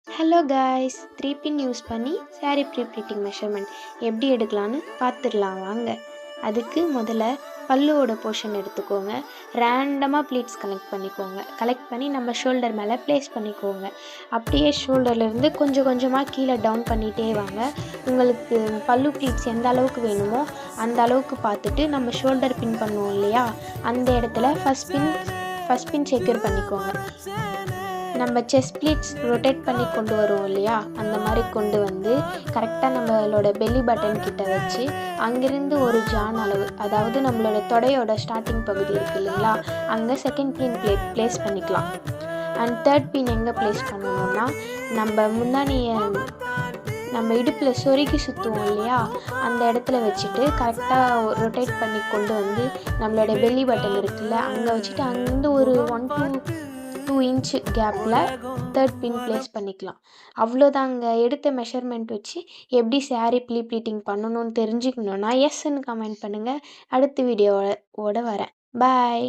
Hello guys, 3 பின் use பண்ணி saree pre pleating measurement எப்படி எடுக்கலான்னு பார்த்துடலாம் வாங்க. அதுக்கு முதல்ல பல்லுவோட போர்ஷன் எடுத்துக்கோங்க. ரேண்டமாக ப்ளீட்ஸ் கலெக்ட் பண்ணி நம்ம ஷோல்டர் மேலே ப்ளேஸ் பண்ணிக்கோங்க. அப்படியே ஷோல்டர்லேருந்து கொஞ்சம் கொஞ்சமாக கீழே டவுன் பண்ணிகிட்டே வாங்க. உங்களுக்கு பல்லு ப்ளீட்ஸ் எந்த அளவுக்கு வேணுமோ அந்த அளவுக்கு பார்த்துட்டு நம்ம ஷோல்டர் பின் பண்ணுவோம் இல்லையா, அந்த இடத்துல ஃபஸ்ட் பின் செக்யூர் பண்ணிக்கோங்க. நம்ம செஸ்ட் ப்ளீட்ஸ் ரொட்டேட் பண்ணி கொண்டு வருவோம் இல்லையா, அந்த மாதிரி கொண்டு வந்து கரெக்டாக நம்மளோட பெல்லி பட்டன் கிட்ட வச்சு அங்கிருந்து ஒரு ஜான் அளவு, அதாவது நம்மளோட தொடையோட ஸ்டார்டிங் பகுதி இருக்குது இல்லைங்களா, அங்கே செகண்ட் பின் ப்ளேஸ் பண்ணிக்கலாம். அண்ட் தேர்ட் பின் எங்கே ப்ளேஸ் பண்ணணும்னா, நம்ம இடுப்பில் சொருகி சுற்றுவோம் இல்லையா, அந்த இடத்துல வச்சுட்டு கரெக்டாக ரொட்டேட் பண்ணி கொண்டு வந்து நம்மளோட பெல்லி பட்டன் இருக்குல்ல அங்கே வச்சுட்டு அங்கேருந்து ஒரு 1 to 2 inch கேப்பில் தேர்ட் பின் ப்ளேஸ் பண்ணிக்கலாம். அவ்வளோதாங்க. எடுத்த மெஷர்மெண்ட் வச்சு எப்படி saree ப்ளீட்டிங் பண்ணணும்னு தெரிஞ்சுக்கணுன்னா எஸ்ன்னு கமெண்ட் பண்ணுங்கள். அடுத்த வீடியோவோட வரேன். பாய்.